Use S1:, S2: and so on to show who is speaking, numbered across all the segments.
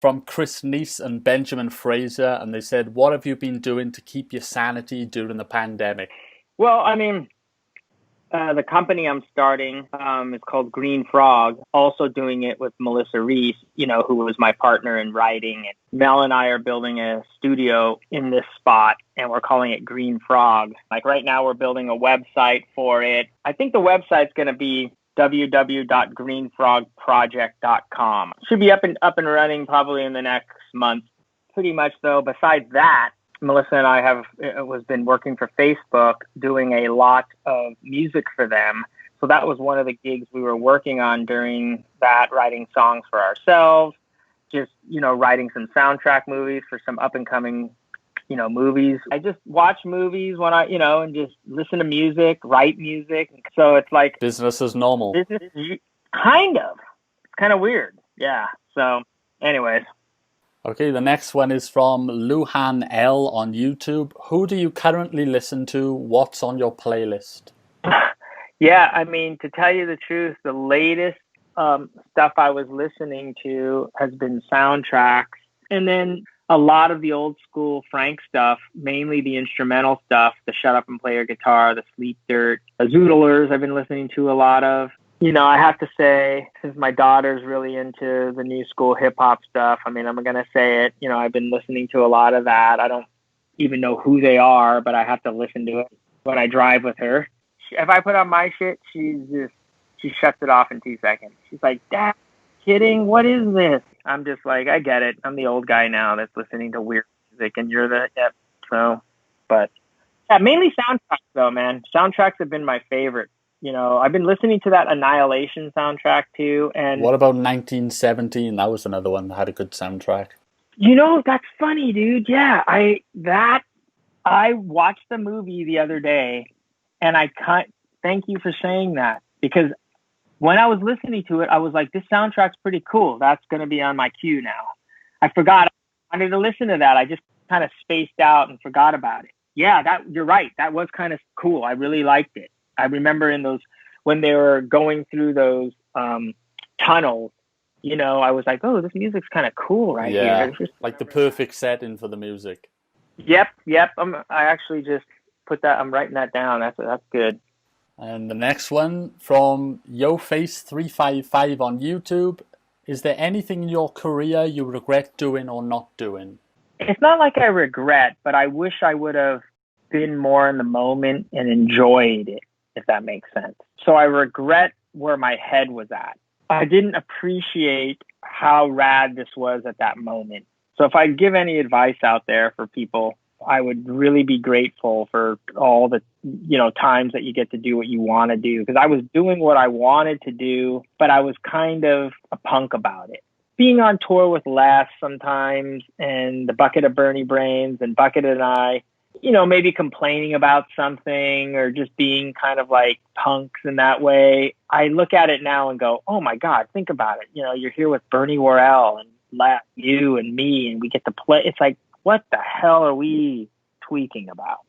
S1: From Chris Neese and Benjamin Fraser, and they said, what have you been doing to keep your sanity during the pandemic?
S2: Well, the company I'm starting is called Green Frog. Also doing it with Melissa Reese, who was my partner in writing. And Mel and I are building a studio in this spot, and we're calling it Green Frog. Like right now, we're building a website for it. I think the website's going to be www.greenfrogproject.com. Should be up and running probably in the next month. Pretty much though, besides that, Melissa and I have been working for Facebook doing a lot of music for them. So that was one of the gigs we were working on during that, writing songs for ourselves, just, writing some soundtrack movies for some up and coming, movies. I just watch movies when and just listen to music, write music. So it's like
S1: business as normal.
S2: Kind of. It's kind of weird. Yeah. So anyways.
S1: Okay, the next one is from Luhan L on YouTube. Who do you currently listen to? What's on your playlist?
S2: Yeah, to tell you the truth, the latest stuff I was listening to has been soundtracks. And then a lot of the old school Frank stuff, mainly the instrumental stuff, the Shut Up and Play Your Guitar, the Sleep Dirt, the Zoodlers I've been listening to a lot of. I have to say, since my daughter's really into the new school hip hop stuff, I'm going to say it. I've been listening to a lot of that. I don't even know who they are, but I have to listen to it when I drive with her. If I put on my shit, she shuts it off in 2 seconds. She's like, Dad, kidding? What is this? I'm just like, I get it. I'm the old guy now that's listening to weird music, and you're yep. So, but yeah, mainly soundtracks though, man. Soundtracks have been my favorite. I've been listening to that Annihilation soundtrack too. And
S1: what about 1917? That was another one that had a good soundtrack.
S2: That's funny, dude. Yeah, I watched the movie the other day, and thank you for saying that, because when I was listening to it, I was like, this soundtrack's pretty cool. That's going to be on my queue now. I forgot. I wanted to listen to that. I just kind of spaced out and forgot about it. Yeah, you're right. That was kind of cool. I really liked it. I remember when they were going through those tunnels, I was like, oh, this music's kind of cool right here.
S1: Like the perfect setting for the music.
S2: Yep. I actually just I'm writing that down. That's good.
S1: And the next one from YoFace355 on YouTube. Is there anything in your career you regret doing or not doing?
S2: It's not like I regret, but I wish I would have been more in the moment and enjoyed it, if that makes sense. So I regret where my head was at. I didn't appreciate how rad this was at that moment. So if I give any advice out there for people, I would really be grateful for all the, times that you get to do what you want to do. Because I was doing what I wanted to do, but I was kind of a punk about it. Being on tour with Les sometimes, and the Bucket of Bernie Brains and Bucket and I, maybe complaining about something or just being kind of like punks in that way. I look at it now and go, oh my God, think about it. You're here with Bernie Worrell and you and me, and we get to play. It's like, what the hell are we tweaking about?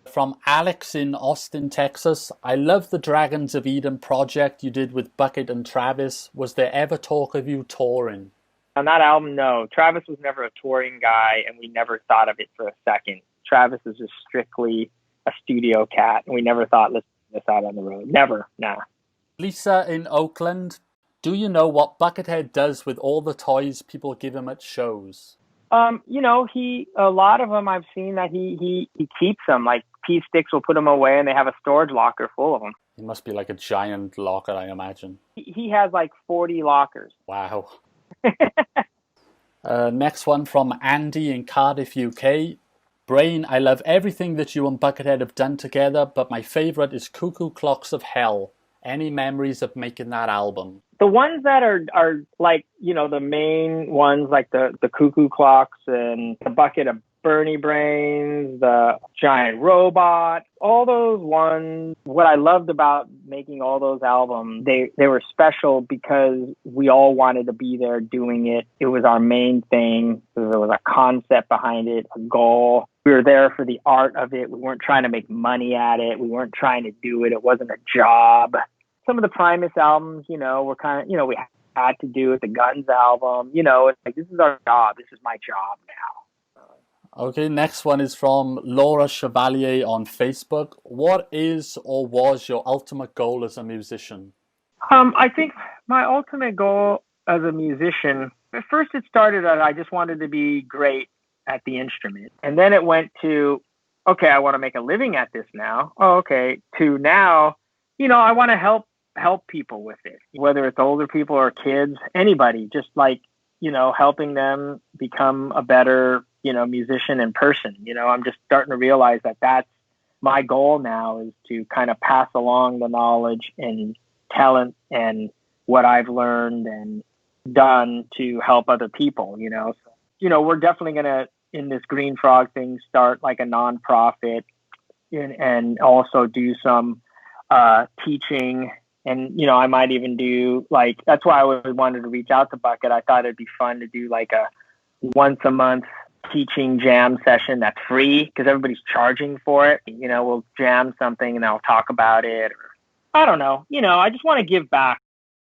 S1: From Alex in Austin, Texas. I love the Dragons of Eden project you did with Bucket and Travis. Was there ever talk of you touring?
S2: On that album, no. Travis was never a touring guy, and we never thought of it for a second. Travis is just strictly a studio cat, and we never thought, let's put this out on the road. Never, nah.
S1: Lisa in Oakland. Do you know what Buckethead does with all the toys people give him at shows?
S2: A lot of them I've seen that he keeps them. Like P Sticks will put them away, and they have a storage locker full of them.
S1: It must be like a giant locker, I imagine.
S2: He has like 40 lockers.
S1: Wow. Next one from Andy in Cardiff, UK. Brain, I love everything that you and Buckethead have done together, but my favourite is Cuckoo Clocks of Hell. Any memories of making that album?
S2: The ones that are like, the main ones, like the Cuckoo Clocks and the Bucket of Bernie Brains, the Giant Robot, all those ones. What I loved about making all those albums, they were special because we all wanted to be there doing it. It was our main thing. There was a concept behind it, a goal. We were there for the art of it. We weren't trying to make money at it. We weren't trying to do it. It wasn't a job. Some of the Primus albums, were kind of, we had to do with the Guns album. You know, it's like, this is our job. This is my job now.
S1: Okay, next one is from Laura Chevalier on Facebook. What is or was your ultimate goal as a musician?
S2: I think my ultimate goal as a musician, at first it started at I just wanted to be great at the instrument. And then it went to, okay, I want to make a living at this now. Oh, okay. To now, you know, I want to help people with it, whether it's older people or kids, anybody, just like, you know, helping them become a better, you know, musician in person. You know, I'm just starting to realize that that's my goal now, is to kind of pass along the knowledge and talent and what I've learned and done to help other people, you know. So, you know, we're definitely going to, in this Green Frog thing, start like a nonprofit and also do some teaching. And, you know, I might even do like, that's why I always wanted to reach out to Bucket. I thought it'd be fun to do like a once a month teaching jam session that's free, because everybody's charging for it. You know, we'll jam something and I'll talk about it. Or, I don't know. You know, I just want to give back.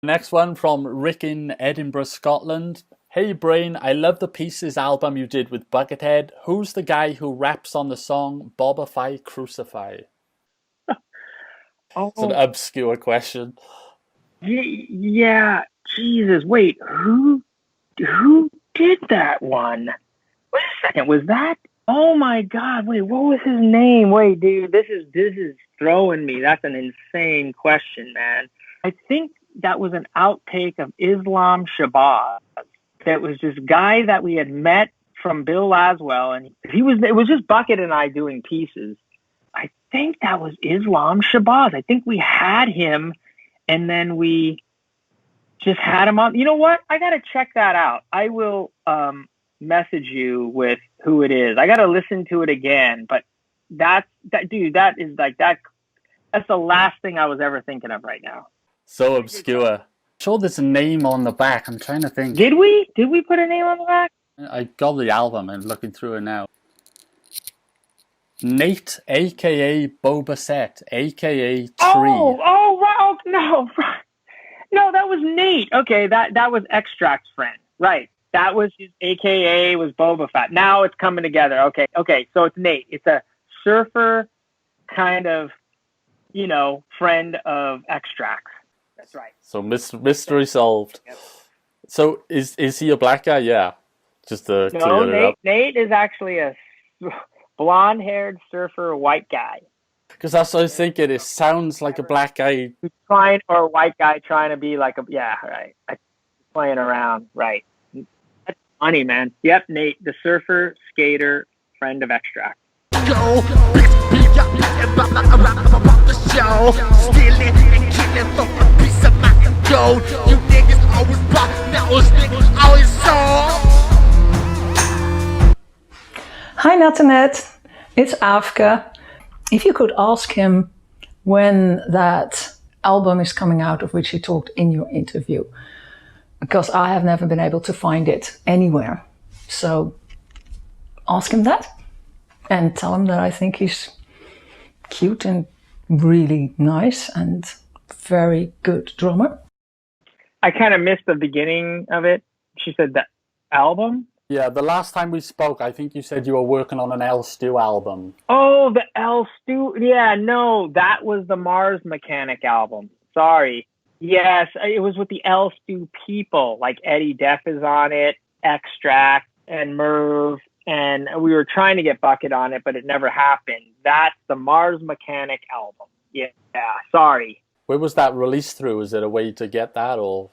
S1: Next one from Rick in Edinburgh, Scotland. Hey Brain, I love the Pieces album you did with Buckethead. Who's the guy who raps on the song Bobafy, Crucify?
S2: Oh,
S1: it's an obscure question.
S2: Yeah, Jesus. Wait, who did that one? Wait a second, was that? Oh my God! Wait, what was his name? Wait, dude, this is throwing me. That's an insane question, man. I think that was an outtake of Islam Shabazz. That was this guy that we had met from Bill Laswell, and it was just Bucket and I doing Pieces. I think that was Islam Shabazz. I think we had him, and then we just had him on. You know what? I got to check that out. I will message you with who it is. I got to listen to it again. But that dude, that is like that. That's the last thing I was ever thinking of right now.
S1: So obscure. I'm sure there's a name on the back. I'm trying to think.
S2: Did we put a name on the back?
S1: I got the album and looking through it now. Nate, aka Bobafy, aka Tree.
S2: Oh, wow. No, that was Nate. Okay, that was Extract's friend. Right. That was his AKA was Bobafy. Now it's coming together. Okay. So it's Nate. It's a surfer kind of, you know, friend of Extract's. That's right.
S1: So mystery solved.
S2: Yep.
S1: So is he a black guy? Yeah. Just to clear it up.
S2: Nate is actually a blonde-haired surfer white guy.
S1: Because that's what I was thinking. It sounds like a black guy.
S2: Or a white guy trying to be like right. Playing around, right. That's funny, man. Yep, Nate, the surfer, skater, friend of Extract.
S3: Go, you niggas always pop, now those niggas always soft.
S4: Hi Natternet, it's Afke. If you could ask him when that album is coming out of which he talked in your interview, because I have never been able to find it anywhere. So ask him that and tell him that I think he's cute and really nice and very good drummer.
S2: I kind of missed the beginning of it. She said the album?
S1: Yeah, the last time we spoke, I think you said you were working on an L Stew album.
S2: Oh, the L Stew. Yeah, no, that was the Mars Mechanic album. Sorry. Yes, it was with the L Stew people. Like Eddie Deff is on it, Extract, and Merv. And we were trying to get Bucket on it, but it never happened. That's the Mars Mechanic album. Yeah, sorry.
S1: Where was that released through? Is it a way to get that, or?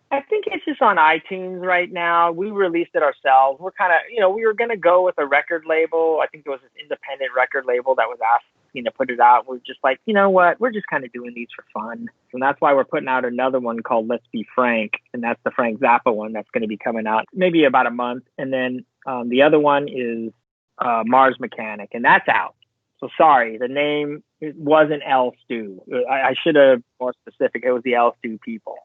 S2: I think it's just on iTunes right now. We released it ourselves. We're kind of, we were going to go with a record label. I think there was an independent record label that was asking to put it out. We're just like, you know what? We're just kind of doing these for fun. And that's why we're putting out another one called Let's Be Frank. And that's the Frank Zappa one that's going to be coming out maybe about a month. And then the other one is Mars Mechanic, and that's out. So sorry, the name wasn't L Stew. I should have more specific. It was the L Stew people.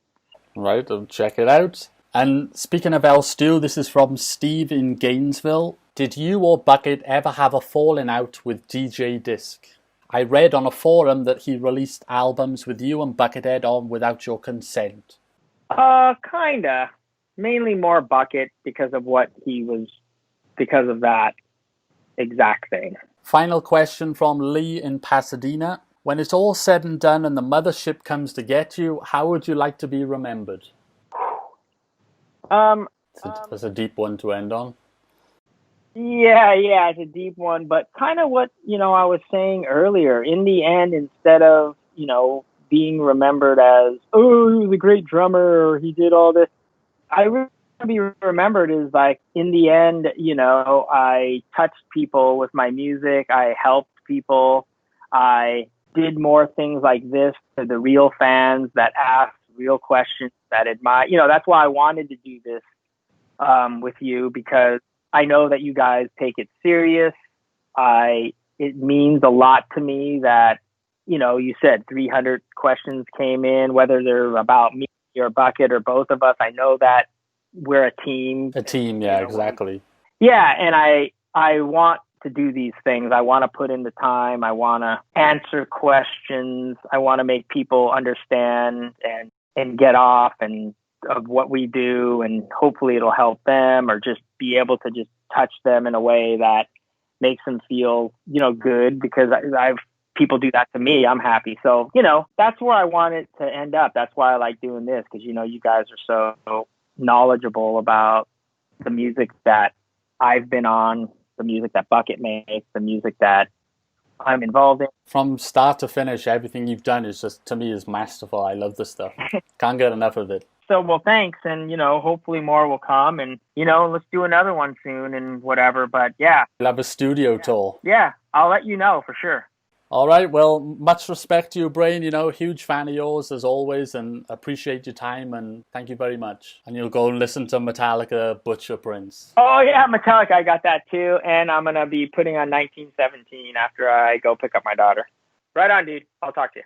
S1: Right, I'll check it out. And speaking of L Stew, this is from Steve in Gainesville. Did you or Bucket ever have a falling out with DJ Disc? I read on a forum that he released albums with you and Buckethead on without your consent.
S2: Kinda. Mainly more Bucket because of because of that exact thing.
S1: Final question from Lee in Pasadena. When it's all said and done and the mothership comes to get you, how would you like to be remembered? That's a deep one to end on.
S2: Yeah, it's a deep one, but kind of what, I was saying earlier. In the end, instead of, being remembered as, oh, he was a great drummer or he did all this, I really want to be remembered as like, in the end, I touched people with my music. I helped people. I did more things like this to the real fans that ask real questions, that admire. That's why I wanted to do this with you, because I know that you guys take it serious. It means a lot to me that, you said 300 questions came in, whether they're about me or Bucket or both of us. I know that we're a team.
S1: A team, yeah, exactly.
S2: Yeah, and I want to do these things. I want to put in the time. I want to answer questions. I want to make people understand and get off and of what we do, and hopefully it'll help them, or just be able to just touch them in a way that makes them feel, good, because I've people do that to me. I'm happy. So, that's where I want it to end up. That's why I like doing this, because, you guys are so knowledgeable about the music that I've been on, the music that Bucket makes, the music that I'm involved in.
S1: From start to finish, everything you've done is just, to me, is masterful. I love this stuff. Can't get enough of it.
S2: So, well, thanks. And, hopefully more will come, and, let's do another one soon and whatever. But yeah.
S1: We'll have a studio tour.
S2: Yeah. I'll let you know for sure.
S1: All right. Well, much respect to you, Bryan. Huge fan of yours as always, and appreciate your time, and thank you very much. And you'll go listen to Metallica, Butcher Prince.
S2: Oh, yeah, Metallica. I got that too. And I'm going to be putting on 1917 after I go pick up my daughter. Right on, dude. I'll talk to you.